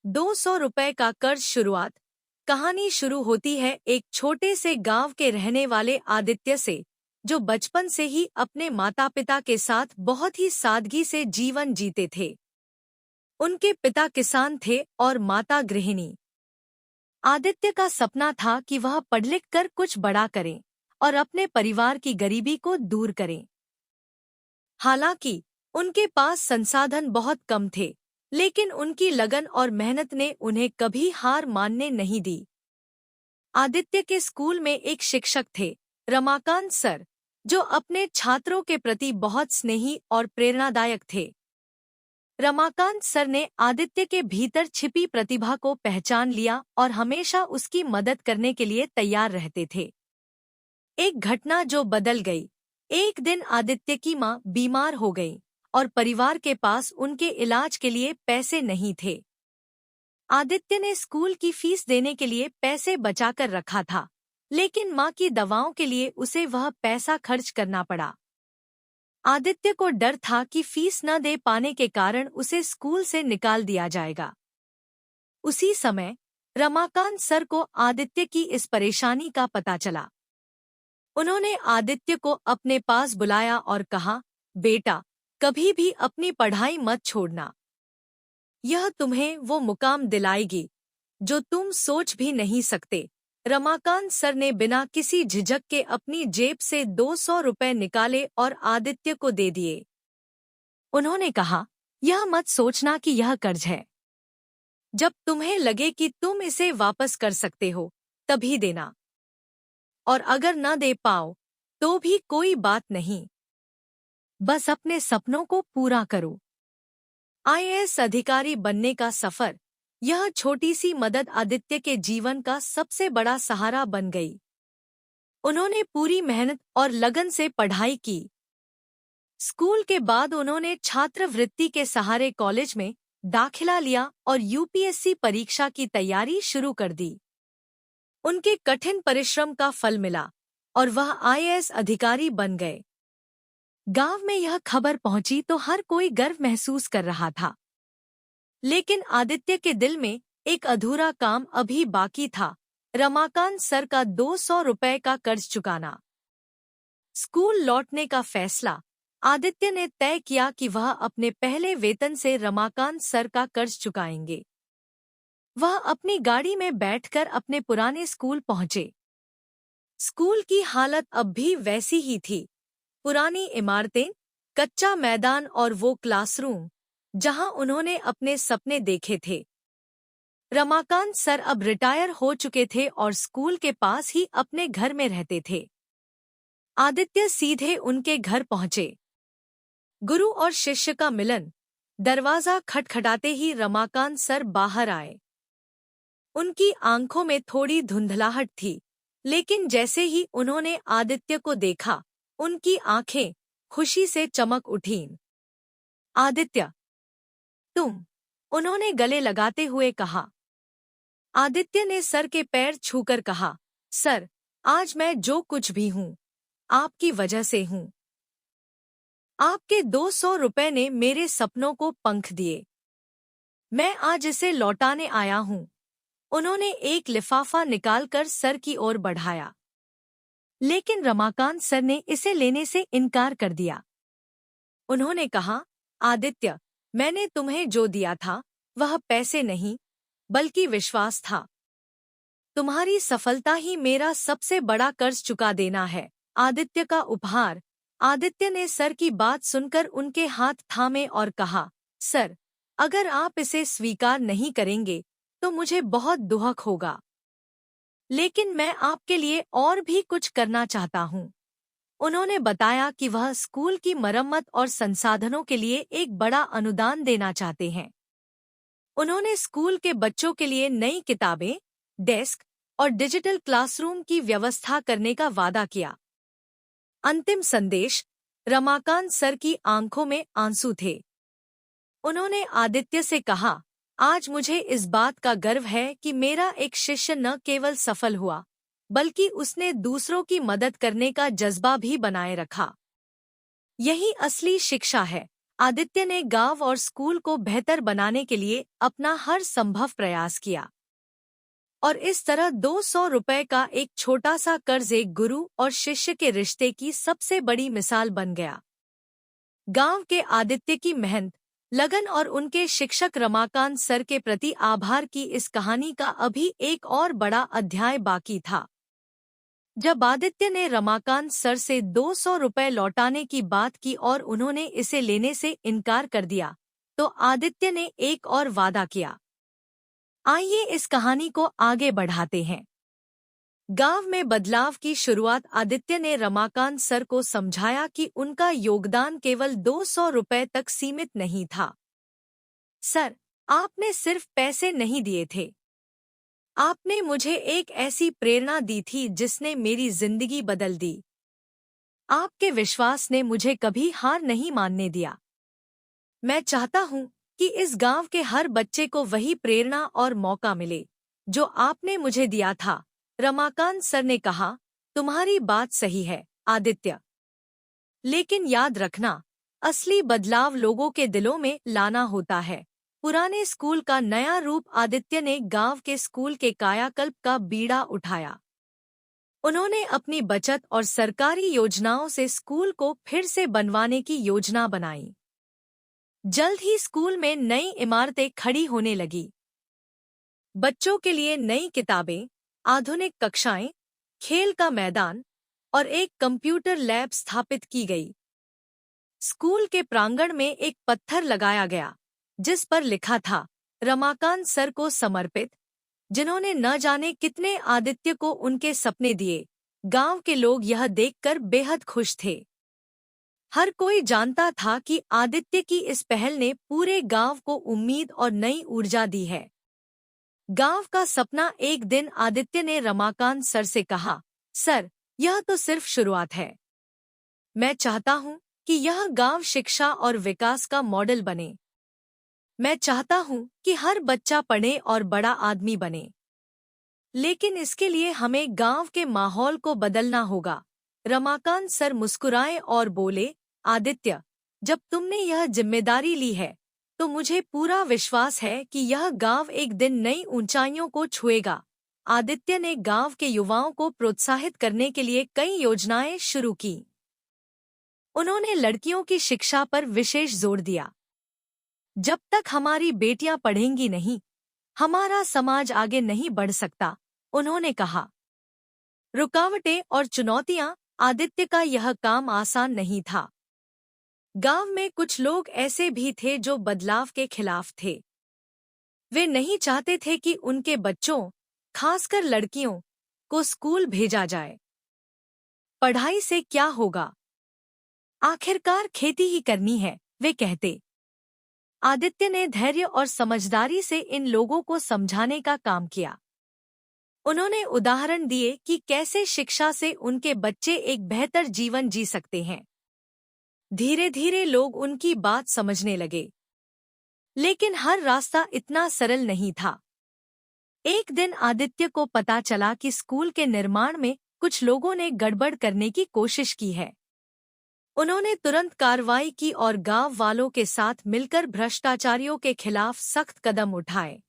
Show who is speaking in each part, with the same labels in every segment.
Speaker 1: ₹200 का कर्ज। शुरुआत। कहानी शुरू होती है एक छोटे से गांव के रहने वाले आदित्य से, जो बचपन से ही अपने माता पिता के साथ बहुत ही सादगी से जीवन जीते थे। उनके पिता किसान थे और माता गृहिणी। आदित्य का सपना था कि वह पढ़ लिख कर कुछ बड़ा करे और अपने परिवार की गरीबी को दूर करे। हालांकि उनके पास संसाधन बहुत कम थे, लेकिन उनकी लगन और मेहनत ने उन्हें कभी हार मानने नहीं दी। आदित्य के स्कूल में एक शिक्षक थे, रमाकांत सर, जो अपने छात्रों के प्रति बहुत स्नेही और प्रेरणादायक थे। रमाकांत सर ने आदित्य के भीतर छिपी प्रतिभा को पहचान लिया और हमेशा उसकी मदद करने के लिए तैयार रहते थे। एक घटना जो बदल गई। एक दिन आदित्य की मां बीमार हो गई और परिवार के पास उनके इलाज के लिए पैसे नहीं थे। आदित्य ने स्कूल की फीस देने के लिए पैसे बचाकर रखा था, लेकिन मां की दवाओं के लिए उसे वह पैसा खर्च करना पड़ा। आदित्य को डर था कि फीस न दे पाने के कारण उसे स्कूल से निकाल दिया जाएगा। उसी समय रमाकांत सर को आदित्य की इस परेशानी का पता चला। उन्होंने आदित्य को अपने पास बुलाया और कहा, बेटा, कभी भी अपनी पढ़ाई मत छोड़ना। यह तुम्हें वो मुकाम दिलाएगी जो तुम सोच भी नहीं सकते। रमाकांत सर ने बिना किसी झिझक के अपनी जेब से ₹200 निकाले और आदित्य को दे दिए। उन्होंने कहा, यह मत सोचना कि यह कर्ज है। जब तुम्हें लगे कि तुम इसे वापस कर सकते हो, तभी देना। और अगर न दे पाओ, तो भी कोई बात नहीं। बस अपने सपनों को पूरा करो। आईएएस अधिकारी बनने का सफर। यह छोटी सी मदद आदित्य के जीवन का सबसे बड़ा सहारा बन गई। उन्होंने पूरी मेहनत और लगन से पढ़ाई की। स्कूल के बाद उन्होंने छात्रवृत्ति के सहारे कॉलेज में दाखिला लिया और यूपीएससी परीक्षा की तैयारी शुरू कर दी। उनके कठिन परिश्रम का फल मिला और वह आईएएस अधिकारी बन गए। गांव में यह खबर पहुंची तो हर कोई गर्व महसूस कर रहा था। लेकिन आदित्य के दिल में एक अधूरा काम अभी बाकी था, रमाकांत सर का ₹200 का कर्ज चुकाना। स्कूल लौटने का फैसला। आदित्य ने तय किया कि वह अपने पहले वेतन से रमाकांत सर का कर्ज चुकाएंगे। वह अपनी गाड़ी में बैठकर अपने पुराने स्कूल पहुंचे। स्कूल की हालत अब भी वैसी ही थी। पुरानी इमारतें, कच्चा मैदान और वो क्लासरूम जहां उन्होंने अपने सपने देखे थे। रमाकांत सर अब रिटायर हो चुके थे और स्कूल के पास ही अपने घर में रहते थे। आदित्य सीधे उनके घर पहुंचे। गुरु और शिष्य का मिलन। दरवाजा खटखटाते ही रमाकांत सर बाहर आए। उनकी आंखों में थोड़ी धुंधलाहट थी, लेकिन जैसे ही उन्होंने आदित्य को देखा, उनकी आंखें खुशी से चमक उठीं। आदित्य, तुम, उन्होंने गले लगाते हुए कहा। आदित्य ने सर के पैर छूकर कहा, सर, आज मैं जो कुछ भी हूँ, आपकी वजह से हूँ। आपके ₹200 ने मेरे सपनों को पंख दिए। मैं आज इसे लौटाने आया हूँ। उन्होंने एक लिफाफा निकालकर सर की ओर बढ़ाया, लेकिन रमाकांत सर ने इसे लेने से इनकार कर दिया। उन्होंने कहा, आदित्य, मैंने तुम्हें जो दिया था वह पैसे नहीं, बल्कि विश्वास था। तुम्हारी सफलता ही मेरा सबसे बड़ा कर्ज चुका देना है। आदित्य का उपहार। आदित्य ने सर की बात सुनकर उनके हाथ थामे और कहा, सर, अगर आप इसे स्वीकार नहीं करेंगे तो मुझे बहुत दुख होगा, लेकिन मैं आपके लिए और भी कुछ करना चाहता हूँ। उन्होंने बताया कि वह स्कूल की मरम्मत और संसाधनों के लिए एक बड़ा अनुदान देना चाहते हैं। उन्होंने स्कूल के बच्चों के लिए नई किताबें, डेस्क और डिजिटल क्लासरूम की व्यवस्था करने का वादा किया। अंतिम संदेश। रमाकांत सर की आंखों में आंसू थे। उन्होंने आदित्य से कहा, आज मुझे इस बात का गर्व है कि मेरा एक शिष्य न केवल सफल हुआ, बल्कि उसने दूसरों की मदद करने का जज्बा भी बनाए रखा। यही असली शिक्षा है। आदित्य ने गांव और स्कूल को बेहतर बनाने के लिए अपना हर संभव प्रयास किया और इस तरह 200 रुपए का एक छोटा सा कर्ज एक गुरु और शिष्य के रिश्ते की सबसे बड़ी मिसाल बन गया। गांव के आदित्य की मेहनत, लगन और उनके शिक्षक रमाकांत सर के प्रति आभार की इस कहानी का अभी एक और बड़ा अध्याय बाकी था। जब आदित्य ने रमाकांत सर से 200 रुपए लौटाने की बात की और उन्होंने इसे लेने से इनकार कर दिया, तो आदित्य ने एक और वादा किया। आइए इस कहानी को आगे बढ़ाते हैं। गांव में बदलाव की शुरुआत। आदित्य ने रमाकांत सर को समझाया कि उनका योगदान केवल 200 रुपए तक सीमित नहीं था। सर, आपने सिर्फ पैसे नहीं दिए थे, आपने मुझे एक ऐसी प्रेरणा दी थी जिसने मेरी जिंदगी बदल दी। आपके विश्वास ने मुझे कभी हार नहीं मानने दिया। मैं चाहता हूँ कि इस गांव के हर बच्चे को वही प्रेरणा और मौका मिले जो आपने मुझे दिया था। रमाकांत सर ने कहा, तुम्हारी बात सही है आदित्य, लेकिन याद रखना, असली बदलाव लोगों के दिलों में लाना होता है। पुराने स्कूल का नया रूप। आदित्य ने गांव के स्कूल के कायाकल्प का बीड़ा उठाया। उन्होंने अपनी बचत और सरकारी योजनाओं से स्कूल को फिर से बनवाने की योजना बनाई। जल्द ही स्कूल में नई इमारतें खड़ी होने लगी। बच्चों के लिए नई किताबें, आधुनिक कक्षाएं, खेल का मैदान और एक कंप्यूटर लैब स्थापित की गई। स्कूल के प्रांगण में एक पत्थर लगाया गया जिस पर लिखा था, रमाकांत सर को समर्पित, जिन्होंने न जाने कितने आदित्य को उनके सपने दिए। गांव के लोग यह देखकर बेहद खुश थे। हर कोई जानता था कि आदित्य की इस पहल ने पूरे गांव को उम्मीद और नई ऊर्जा दी है। गांव का सपना। एक दिन आदित्य ने रमाकांत सर से कहा, सर, यह तो सिर्फ शुरुआत है। मैं चाहता हूं कि यह गांव शिक्षा और विकास का मॉडल बने। मैं चाहता हूं कि हर बच्चा पढ़े और बड़ा आदमी बने। लेकिन इसके लिए हमें गांव के माहौल को बदलना होगा। रमाकांत सर मुस्कुराए और बोले, आदित्य, जब तुमने यह जिम्मेदारी ली है तो मुझे पूरा विश्वास है कि यह गांव एक दिन नई ऊंचाइयों को छुएगा। आदित्य ने गांव के युवाओं को प्रोत्साहित करने के लिए कई योजनाएं शुरू की। उन्होंने लड़कियों की शिक्षा पर विशेष जोर दिया। जब तक हमारी बेटियां पढ़ेंगी नहीं, हमारा समाज आगे नहीं बढ़ सकता, उन्होंने कहा। रुकावटें और चुनौतियां। आदित्य का यह काम आसान नहीं था। गांव में कुछ लोग ऐसे भी थे जो बदलाव के खिलाफ थे। वे नहीं चाहते थे कि उनके बच्चों, खासकर लड़कियों, को स्कूल भेजा जाए। पढ़ाई से क्या होगा? आखिरकार खेती ही करनी है, वे कहते। आदित्य ने धैर्य और समझदारी से इन लोगों को समझाने का काम किया। उन्होंने उदाहरण दिए कि कैसे शिक्षा से उनके बच्चे एक बेहतर जीवन जी सकते हैं। धीरे धीरे लोग उनकी बात समझने लगे। लेकिन हर रास्ता इतना सरल नहीं था। एक दिन आदित्य को पता चला कि स्कूल के निर्माण में कुछ लोगों ने गड़बड़ करने की कोशिश की है। उन्होंने तुरंत कार्रवाई की और गांव वालों के साथ मिलकर भ्रष्टाचारियों के खिलाफ सख्त कदम उठाए।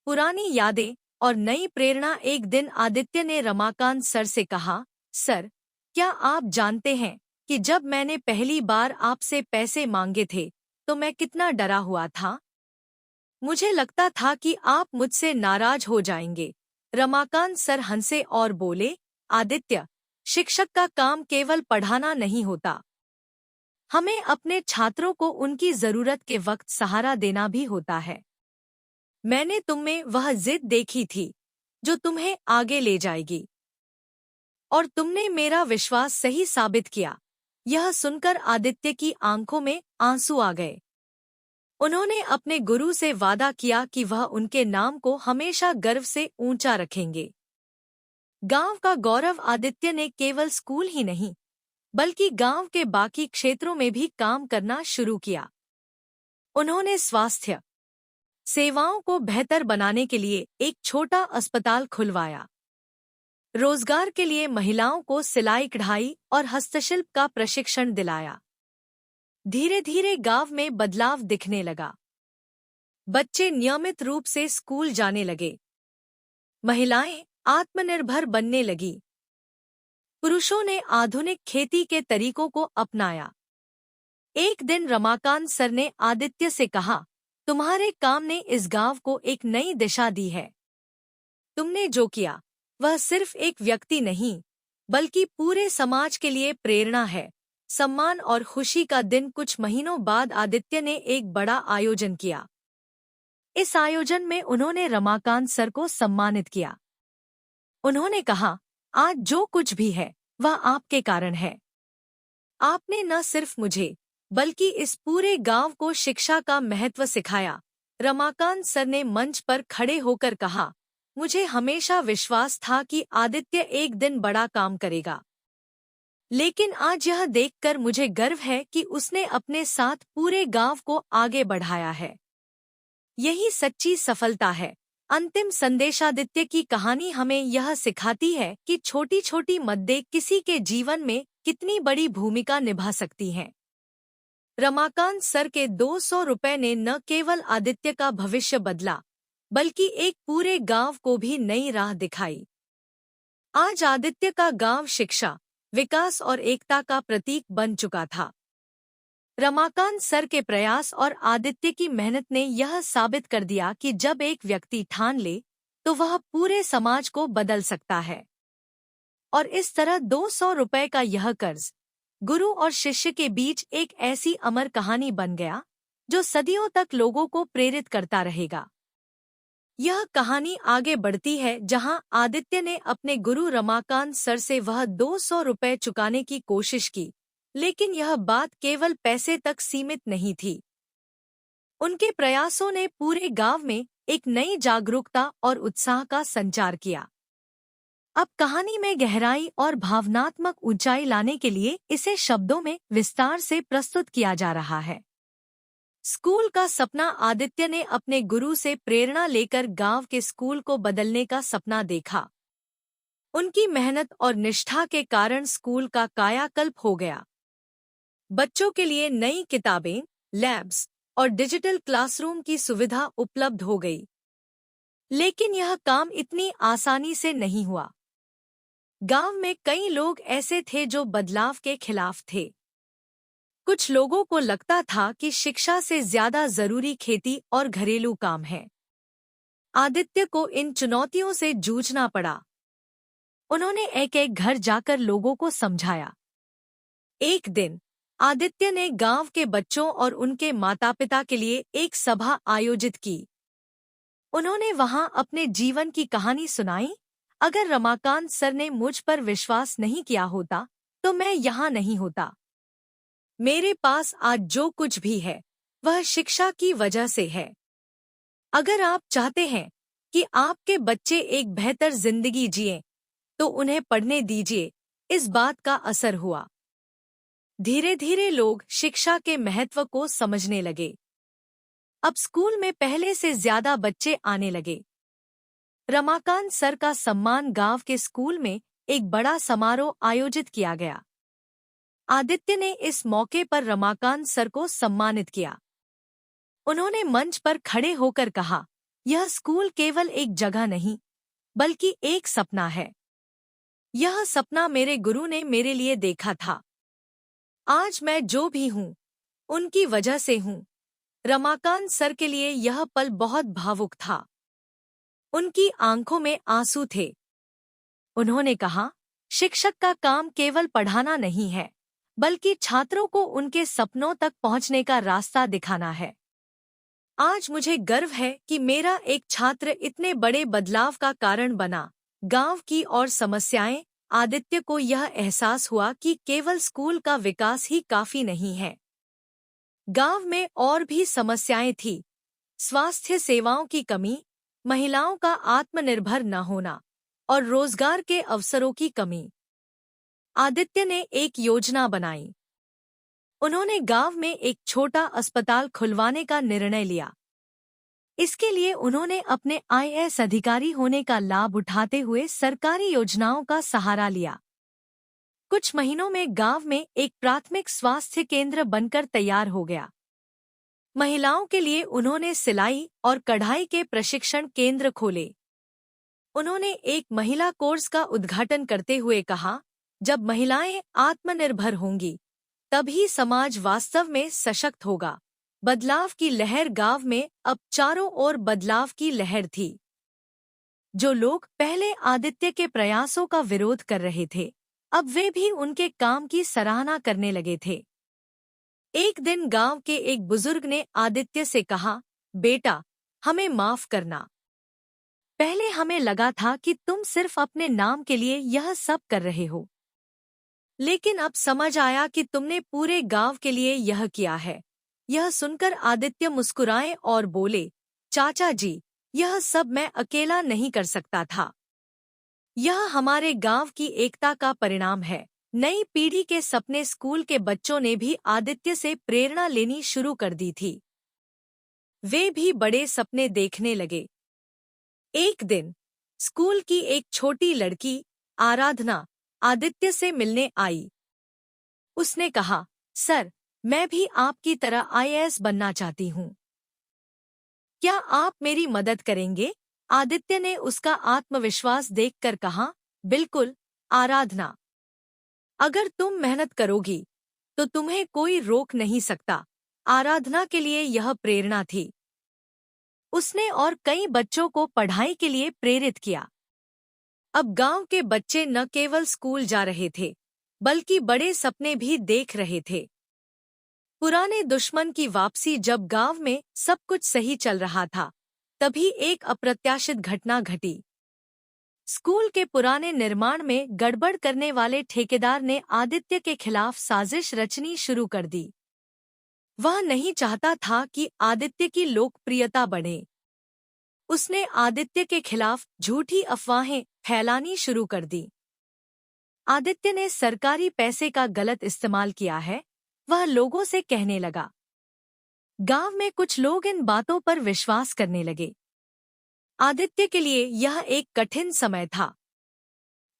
Speaker 1: पुरानी यादें और नई प्रेरणा। एक दिन आदित्य ने रमाकांत सर से कहा, सर, क्या आप जानते हैं कि जब मैंने पहली बार आपसे पैसे मांगे थे तो मैं कितना डरा हुआ था? मुझे लगता था कि आप मुझसे नाराज हो जाएंगे। रमाकांत सर हंसे और बोले, आदित्य, शिक्षक का काम केवल पढ़ाना नहीं होता। हमें अपने छात्रों को उनकी जरूरत के वक्त सहारा देना भी होता है। मैंने तुम में वह जिद देखी थी जो तुम्हें आगे ले जाएगी, और तुमने मेरा विश्वास सही साबित किया। यह सुनकर आदित्य की आंखों में आंसू आ गए। उन्होंने अपने गुरु से वादा किया कि वह उनके नाम को हमेशा गर्व से ऊंचा रखेंगे। गांव का गौरव। आदित्य ने केवल स्कूल ही नहीं, बल्कि गांव के बाकी क्षेत्रों में भी काम करना शुरू किया। उन्होंने स्वास्थ्य सेवाओं को बेहतर बनाने के लिए एक छोटा अस्पताल खुलवाया। रोजगार के लिए महिलाओं को सिलाई, कढ़ाई और हस्तशिल्प का प्रशिक्षण दिलाया। धीरे धीरे गांव में बदलाव दिखने लगा। बच्चे नियमित रूप से स्कूल जाने लगे। महिलाएं आत्मनिर्भर बनने लगी। पुरुषों ने आधुनिक खेती के तरीकों को अपनाया। एक दिन रमाकांत सर ने आदित्य से कहा, तुम्हारे काम ने इस गांव को एक नई दिशा दी है। तुमने जो किया वह सिर्फ एक व्यक्ति नहीं बल्कि पूरे समाज के लिए प्रेरणा है। सम्मान और खुशी का दिन। कुछ महीनों बाद आदित्य ने एक बड़ा आयोजन किया। इस आयोजन में उन्होंने रमाकांत सर को सम्मानित किया। उन्होंने कहा, आज जो कुछ भी है वह आपके कारण है। आपने न सिर्फ मुझे बल्कि इस पूरे गांव को शिक्षा का महत्व सिखाया। रमाकांत सर ने मंच पर खड़े होकर कहा, मुझे हमेशा विश्वास था कि आदित्य एक दिन बड़ा काम करेगा, लेकिन आज यह देखकर मुझे गर्व है कि उसने अपने साथ पूरे गांव को आगे बढ़ाया है। यही सच्ची सफलता है। अंतिम संदेश। आदित्य की कहानी हमें यह सिखाती है कि छोटी छोटी मददें किसी के जीवन में कितनी बड़ी भूमिका निभा सकती हैं। रमाकांत सर के 200 रुपए ने न केवल आदित्य का भविष्य बदला बल्कि एक पूरे गांव को भी नई राह दिखाई। आज आदित्य का गांव शिक्षा, विकास और एकता का प्रतीक बन चुका था। रमाकांत सर के प्रयास और आदित्य की मेहनत ने यह साबित कर दिया कि जब एक व्यक्ति ठान ले तो वह पूरे समाज को बदल सकता है। और इस तरह 200 रुपए का यह कर्ज गुरु और शिष्य के बीच एक ऐसी अमर कहानी बन गया जो सदियों तक लोगों को प्रेरित करता रहेगा। यह कहानी आगे बढ़ती है जहां आदित्य ने अपने गुरु रमाकांत सर से वह 200 रुपए चुकाने की कोशिश की, लेकिन यह बात केवल पैसे तक सीमित नहीं थी। उनके प्रयासों ने पूरे गांव में एक नई जागरूकता और उत्साह का संचार किया। अब कहानी में गहराई और भावनात्मक ऊंचाई लाने के लिए इसे शब्दों में विस्तार से प्रस्तुत किया जा रहा है। स्कूल का सपना। आदित्य ने अपने गुरु से प्रेरणा लेकर गांव के स्कूल को बदलने का सपना देखा। उनकी मेहनत और निष्ठा के कारण स्कूल का कायाकल्प हो गया। बच्चों के लिए नई किताबें, लैब्स और डिजिटल क्लासरूम की सुविधा उपलब्ध हो गई। लेकिन यह काम इतनी आसानी से नहीं हुआ। गांव में कई लोग ऐसे थे जो बदलाव के खिलाफ थे। कुछ लोगों को लगता था कि शिक्षा से ज्यादा जरूरी खेती और घरेलू काम है। आदित्य को इन चुनौतियों से जूझना पड़ा। उन्होंने एक एक घर जाकर लोगों को समझाया। एक दिन आदित्य ने गांव के बच्चों और उनके माता-पिता के लिए एक सभा आयोजित की। उन्होंने वहां अपने जीवन की कहानी सुनाई। अगर रमाकांत सर ने मुझ पर विश्वास नहीं किया होता तो मैं यहाँ नहीं होता। मेरे पास आज जो कुछ भी है वह शिक्षा की वजह से है। अगर आप चाहते हैं कि आपके बच्चे एक बेहतर जिंदगी जिएं, तो उन्हें पढ़ने दीजिए। इस बात का असर हुआ। धीरे धीरे लोग शिक्षा के महत्व को समझने लगे। अब स्कूल में पहले से ज्यादा बच्चे आने लगे। रमाकांत सर का सम्मान। गांव के स्कूल में एक बड़ा समारोह आयोजित किया गया। आदित्य ने इस मौके पर रमाकांत सर को सम्मानित किया। उन्होंने मंच पर खड़े होकर कहा, यह स्कूल केवल एक जगह नहीं बल्कि एक सपना है। यह सपना मेरे गुरु ने मेरे लिए देखा था। आज मैं जो भी हूँ उनकी वजह से हूँ। रमाकांत सर के लिए यह पल बहुत भावुक था। उनकी आंखों में आंसू थे। उन्होंने कहा, शिक्षक का काम केवल पढ़ाना नहीं है बल्कि छात्रों को उनके सपनों तक पहुंचने का रास्ता दिखाना है। आज मुझे गर्व है कि मेरा एक छात्र इतने बड़े बदलाव का कारण बना। गांव की और समस्याएं। आदित्य को यह एहसास हुआ कि केवल स्कूल का विकास ही काफी नहीं है। गांव में और भी समस्याएं थीं। स्वास्थ्य सेवाओं की कमी, महिलाओं का आत्मनिर्भर न होना और रोजगार के अवसरों की कमी। आदित्य ने एक योजना बनाई। उन्होंने गांव में एक छोटा अस्पताल खुलवाने का निर्णय लिया। इसके लिए उन्होंने अपने आईएएस अधिकारी होने का लाभ उठाते हुए सरकारी योजनाओं का सहारा लिया। कुछ महीनों में गांव में एक प्राथमिक स्वास्थ्य केंद्र बनकर तैयार हो गया। महिलाओं के लिए उन्होंने सिलाई और कढ़ाई के प्रशिक्षण केंद्र खोले। उन्होंने एक महिला कोर्स का उद्घाटन करते हुए कहा, जब महिलाएं आत्मनिर्भर होंगी तभी समाज वास्तव में सशक्त होगा। बदलाव की लहर गांव में अब चारों ओर बदलाव की लहर थी। जो लोग पहले आदित्य के प्रयासों का विरोध कर रहे थे, अब वे भी उनके काम की सराहना करने लगे थे। एक दिन गांव के एक बुजुर्ग ने आदित्य से कहा, बेटा, हमें माफ करना। पहले हमें लगा था कि तुम सिर्फ अपने नाम के लिए यह सब कर रहे हो, लेकिन अब समझ आया कि तुमने पूरे गांव के लिए यह किया है। यह सुनकर आदित्य मुस्कुराए और बोले, चाचा जी, यह सब मैं अकेला नहीं कर सकता था। यह हमारे गांव की एकता का परिणाम है। नई पीढ़ी के सपने स्कूल के बच्चों ने भी आदित्य से प्रेरणा लेनी शुरू कर दी थी। वे भी बड़े सपने देखने लगे। एक दिन स्कूल की एक छोटी लड़की आराधना आदित्य से मिलने आई। उसने कहा, सर, मैं भी आपकी तरह आईएएस बनना चाहती हूँ। क्या आप मेरी मदद करेंगे? आदित्य ने उसका आत्मविश्वास देखकर कहा, बिल्कुल आराधना, अगर तुम मेहनत करोगी तो तुम्हें कोई रोक नहीं सकता। आराधना के लिए यह प्रेरणा थी। उसने और कई बच्चों को पढ़ाई के लिए प्रेरित किया। अब गांव के बच्चे न केवल स्कूल जा रहे थे, बल्कि बड़े सपने भी देख रहे थे। पुराने दुश्मन की वापसी। जब गांव में सब कुछ सही चल रहा था, तभी एक अप्रत्याशित घटना घटी। स्कूल के पुराने निर्माण में गड़बड़ करने वाले ठेकेदार ने आदित्य के खिलाफ साजिश रचनी शुरू कर दी। वह नहीं चाहता था कि आदित्य की लोकप्रियता बढ़े। उसने आदित्य के खिलाफ झूठी अफवाहें फैलानी शुरू कर दी। आदित्य ने सरकारी पैसे का गलत इस्तेमाल किया है, वह लोगों से कहने लगा। गांव में कुछ लोग इन बातों पर विश्वास करने लगे। आदित्य के लिए यह एक कठिन समय था।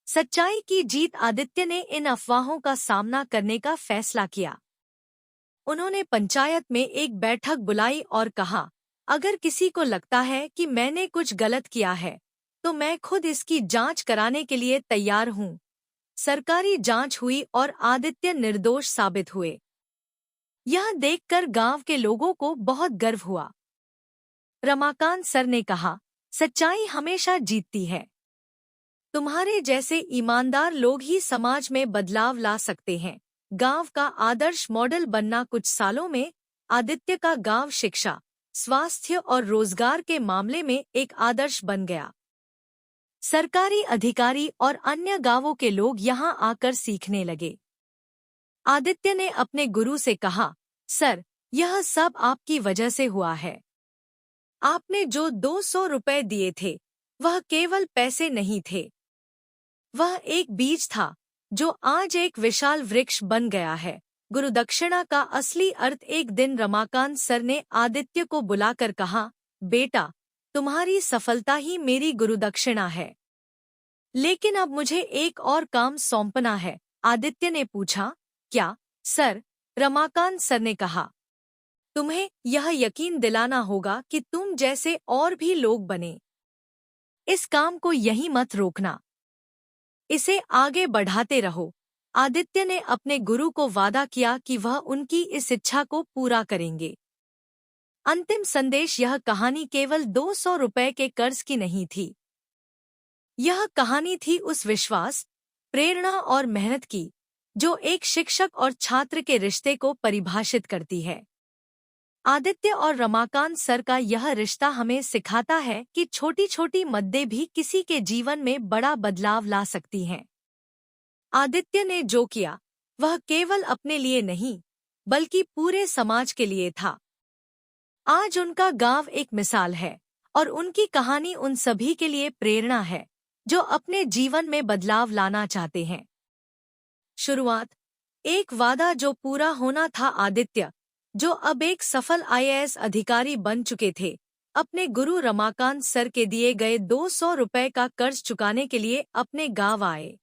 Speaker 1: सच्चाई की जीत। आदित्य ने इन अफवाहों का सामना करने का फैसला किया। उन्होंने पंचायत में एक बैठक बुलाई और कहा, अगर किसी को लगता है कि मैंने कुछ गलत किया है, तो मैं खुद इसकी जांच कराने के लिए तैयार हूँ। सरकारी जांच हुई और आदित्य निर्दोष साबित हुए। यह देखकर गांव के लोगों को बहुत गर्व हुआ। रमाकांत सर ने कहा, सच्चाई हमेशा जीतती है। तुम्हारे जैसे ईमानदार लोग ही समाज में बदलाव ला सकते हैं। गांव का आदर्श मॉडल बनना। कुछ सालों में आदित्य का गांव शिक्षा, स्वास्थ्य और रोजगार के मामले में एक आदर्श बन गया। सरकारी अधिकारी और अन्य गांवों के लोग यहां आकर सीखने लगे। आदित्य ने अपने गुरु से कहा, सर, यह सब आपकी वजह से हुआ है। आपने जो 200 रुपए दिए थे, वह केवल पैसे नहीं थे। वह एक बीज था जो आज एक विशाल वृक्ष बन गया है। गुरुदक्षिणा का असली अर्थ। एक दिन रमाकांत सर ने आदित्य को बुलाकर कहा, बेटा, तुम्हारी सफलता ही मेरी गुरुदक्षिणा है। लेकिन अब मुझे एक और काम सौंपना है। आदित्य ने पूछा, क्या सर? रमाकांत सर ने कहा, तुम्हें यह यकीन दिलाना होगा कि तुम जैसे और भी लोग बने। इस काम को यहीं मत रोकना, इसे आगे बढ़ाते रहो। आदित्य ने अपने गुरु को वादा किया कि वह उनकी इस इच्छा को पूरा करेंगे। अंतिम संदेश। यह कहानी केवल 200 रुपए के कर्ज की नहीं थी। यह कहानी थी उस विश्वास, प्रेरणा और मेहनत की जो एक शिक्षक और छात्र के रिश्ते को परिभाषित करती है। आदित्य और रमाकांत सर का यह रिश्ता हमें सिखाता है कि छोटी छोटी मददें भी किसी के जीवन में बड़ा बदलाव ला सकती हैं। आदित्य ने जो किया, वह केवल अपने लिए नहीं, बल्कि पूरे समाज के लिए था। आज उनका गांव एक मिसाल है और उनकी कहानी उन सभी के लिए प्रेरणा है जो अपने जीवन में बदलाव लाना चाहते हैं। शुरुआत। एक वादा जो पूरा होना था। आदित्य, जो अब एक सफल आईएएस अधिकारी बन चुके थे, अपने गुरु रमाकांत सर के दिए गए 200 रुपए का कर्ज चुकाने के लिए अपने गांव आए।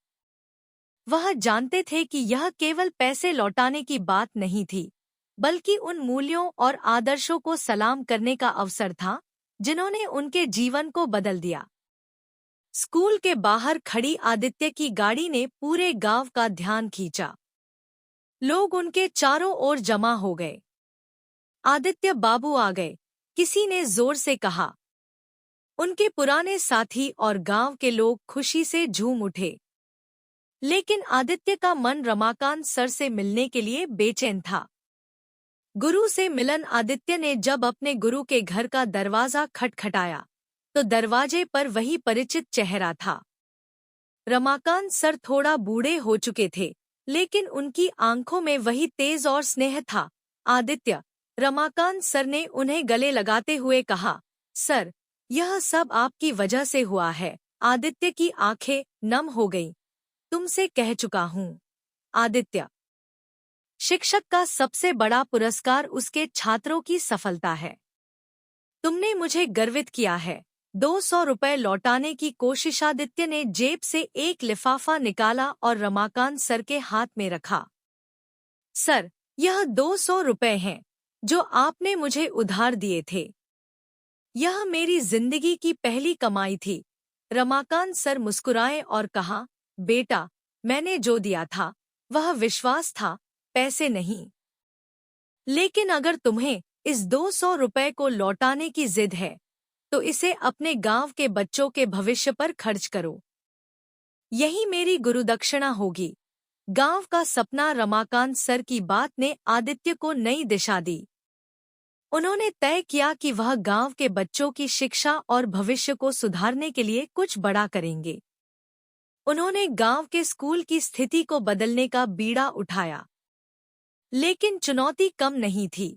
Speaker 1: वह जानते थे कि यह केवल पैसे लौटाने की बात नहीं थी, बल्कि उन मूल्यों और आदर्शों को सलाम करने का अवसर था जिन्होंने उनके जीवन को बदल दिया। स्कूल के बाहर खड़ी आदित्य की गाड़ी ने पूरे गांव का ध्यान खींचा। लोग उनके चारों ओर जमा हो गए। आदित्य बाबू आ गए, किसी ने जोर से कहा। उनके पुराने साथी और गांव के लोग खुशी से झूम उठे। लेकिन आदित्य का मन रमाकांत सर से मिलने के लिए बेचैन था। गुरु से मिलन। आदित्य ने जब अपने गुरु के घर का दरवाजा खटखटाया तो दरवाजे पर वही परिचित चेहरा था। रमाकांत सर थोड़ा बूढ़े हो चुके थे, लेकिन उनकी आंखों में वही तेज और स्नेह था। आदित्य, रमाकांत सर ने उन्हें गले लगाते हुए कहा। सर, यह सब आपकी वजह से हुआ है। आदित्य की आंखें नम हो गईं। तुमसे कह चुका हूँ। आदित्य, शिक्षक का सबसे बड़ा पुरस्कार उसके छात्रों की सफलता है। तुमने मुझे गर्वित किया है। 200 रुपए लौटाने की कोशिश। आदित्य ने जेब से एक लिफाफा निकाला और रमाकांत सर के हाथ में रखा। सर, यह 200 रुपए हैं जो आपने मुझे उधार दिए थे। यह मेरी जिंदगी की पहली कमाई थी। रमाकांत सर मुस्कुराए और कहा, बेटा, मैंने जो दिया था वह विश्वास था, पैसे नहीं। लेकिन अगर तुम्हें इस 200 रुपए को लौटाने की जिद है तो इसे अपने गांव के बच्चों के भविष्य पर खर्च करो। यही मेरी गुरुदक्षिणा होगी। गांव का सपना। रमाकांत सर की बात ने आदित्य को नई दिशा दी। उन्होंने तय किया कि वह गांव के बच्चों की शिक्षा और भविष्य को सुधारने के लिए कुछ बड़ा करेंगे। उन्होंने गांव के स्कूल की स्थिति को बदलने का बीड़ा उठाया। लेकिन चुनौती कम नहीं थी।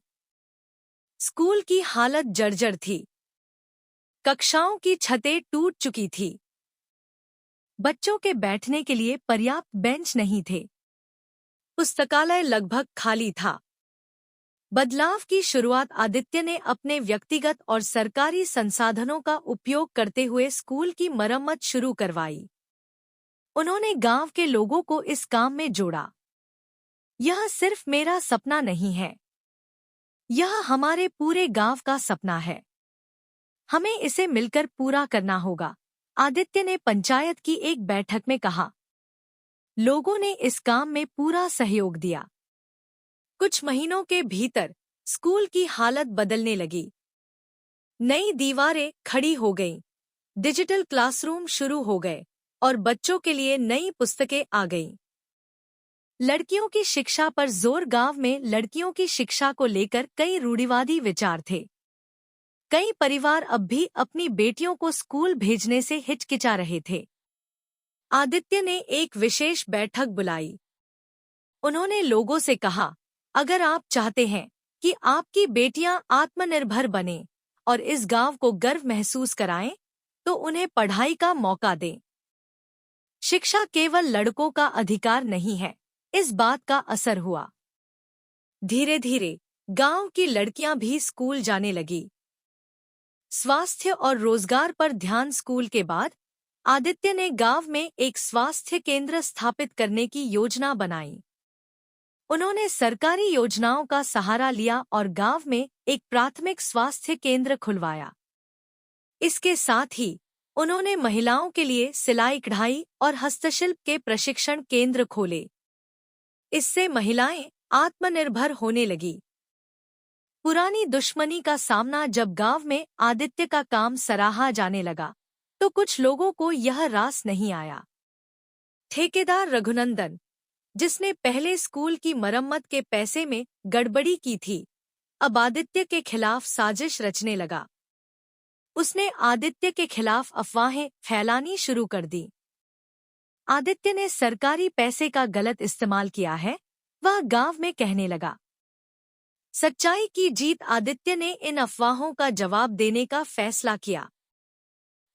Speaker 1: स्कूल की हालत जर्जर थी। कक्षाओं की छतें टूट चुकी थी। बच्चों के बैठने के लिए पर्याप्त बेंच नहीं थे। पुस्तकालय लगभग खाली था। बदलाव की शुरुआत आदित्य ने अपने व्यक्तिगत और सरकारी संसाधनों का उपयोग करते हुए स्कूल की मरम्मत शुरू करवाई। उन्होंने गांव के लोगों को इस काम में जोड़ा। यह सिर्फ मेरा सपना नहीं है, यह हमारे पूरे गांव का सपना है। हमें इसे मिलकर पूरा करना होगा, आदित्य ने पंचायत की एक बैठक में कहा। लोगों ने इस काम में पूरा सहयोग दिया। कुछ महीनों के भीतर स्कूल की हालत बदलने लगी। नई दीवारें खड़ी हो गईं, डिजिटल क्लासरूम शुरू हो गए और बच्चों के लिए नई पुस्तकें आ गईं। लड़कियों की शिक्षा पर जोर। गांव में लड़कियों की शिक्षा को लेकर कई रूढ़िवादी विचार थे। कई परिवार अब भी अपनी बेटियों को स्कूल भेजने से हिचकिचा रहे थे। आदित्य ने एक विशेष बैठक बुलाई। उन्होंने लोगों से कहा, अगर आप चाहते हैं कि आपकी बेटियां आत्मनिर्भर बनें और इस गांव को गर्व महसूस कराएं, तो उन्हें पढ़ाई का मौका दें। शिक्षा केवल लड़कों का अधिकार नहीं है। इस बात का असर हुआ। धीरे धीरे गांव की लड़कियां भी स्कूल जाने लगी। स्वास्थ्य और रोजगार पर ध्यान। स्कूल के बाद आदित्य ने गांव में एक स्वास्थ्य केंद्र स्थापित करने की योजना बनाई। उन्होंने सरकारी योजनाओं का सहारा लिया और गांव में एक प्राथमिक स्वास्थ्य केंद्र खुलवाया। इसके साथ ही उन्होंने महिलाओं के लिए सिलाई कढ़ाई और हस्तशिल्प के प्रशिक्षण केंद्र खोले। इससे महिलाएं आत्मनिर्भर होने लगी। पुरानी दुश्मनी का सामना। जब गांव में आदित्य का काम सराहा जाने लगा तो कुछ लोगों को यह रास नहीं आया। ठेकेदार रघुनंदन, जिसने पहले स्कूल की मरम्मत के पैसे में गड़बड़ी की थी, अब आदित्य के खिलाफ साजिश रचने लगा। उसने आदित्य के खिलाफ अफवाहें फैलानी शुरू कर दी। आदित्य ने सरकारी पैसे का गलत इस्तेमाल किया है, वह गांव में कहने लगा। सच्चाई की जीत। आदित्य ने इन अफवाहों का जवाब देने का फैसला किया।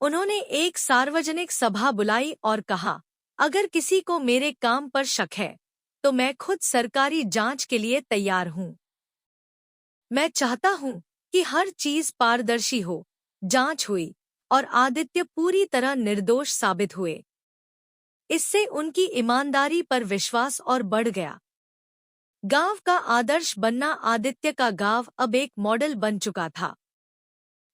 Speaker 1: उन्होंने एक सार्वजनिक सभा बुलाई और कहा, अगर किसी को मेरे काम पर शक है तो मैं खुद सरकारी जांच के लिए तैयार हूं। मैं चाहता हूं कि हर चीज पारदर्शी हो। जांच हुई और आदित्य पूरी तरह निर्दोष साबित हुए। इससे उनकी ईमानदारी पर विश्वास और बढ़ गया। गांव का आदर्श बनना आदित्य का गांव अब एक मॉडल बन चुका था।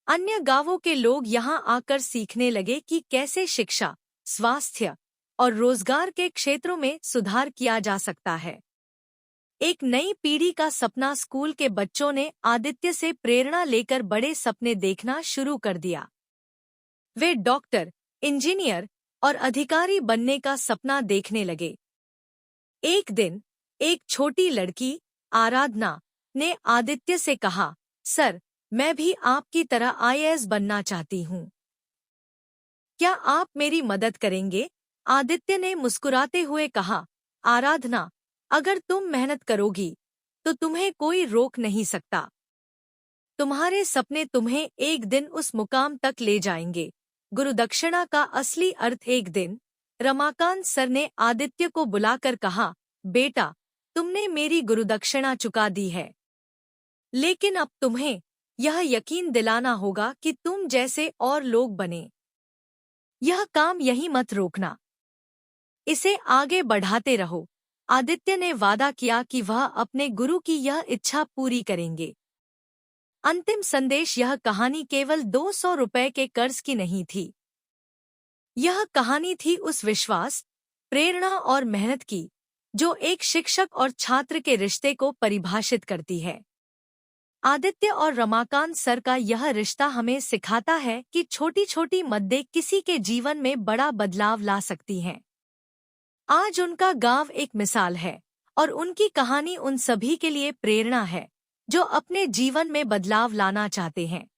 Speaker 1: अन्य गांवों के लोग यहां आकर सीखने लगे कि कैसे शिक्षा, स्वास्थ्य और रोजगार के क्षेत्रों में सुधार किया जा सकता है। एक नई पीढ़ी का सपना स्कूल के बच्चों ने आदित्य से प्रेरणा लेकर बड़े सपने देखना शुरू कर दिया। वे डॉक्टर, इंजीनियर और अधिकारी बनने का सपना देखने लगे। एक दिन एक छोटी लड़की, आराधना, ने आदित्य से कहा, सर, मैं भी आपकी तरह आईएएस बनना चाहती हूँ। क्या आप मेरी मदद करेंगे? आदित्य ने मुस्कुराते हुए कहा, आराधना, अगर तुम मेहनत करोगी तो तुम्हें कोई रोक नहीं सकता। तुम्हारे सपने तुम्हें एक दिन उस मुकाम तक ले जाएंगे। गुरुदक्षिणा का असली अर्थ एक दिन रमाकांत सर ने आदित्य को बुलाकर कहा, बेटा, तुमने मेरी गुरुदक्षिणा चुका दी है, लेकिन अब तुम्हें यह यकीन दिलाना होगा कि तुम जैसे और लोग बने। यह काम यहीं मत रोकना, इसे आगे बढ़ाते रहो। आदित्य ने वादा किया कि वह अपने गुरु की यह इच्छा पूरी करेंगे। अंतिम संदेश, यह कहानी केवल 200 रुपए के कर्ज की नहीं थी। यह कहानी थी उस विश्वास, प्रेरणा और मेहनत की जो एक शिक्षक और छात्र के रिश्ते को परिभाषित करती है। आदित्य और रमाकांत सर का यह रिश्ता हमें सिखाता है कि छोटी छोटी मददें किसी के जीवन में बड़ा बदलाव ला सकती हैं। आज उनका गांव एक मिसाल है और उनकी कहानी उन सभी के लिए प्रेरणा है जो अपने जीवन में बदलाव लाना चाहते हैं।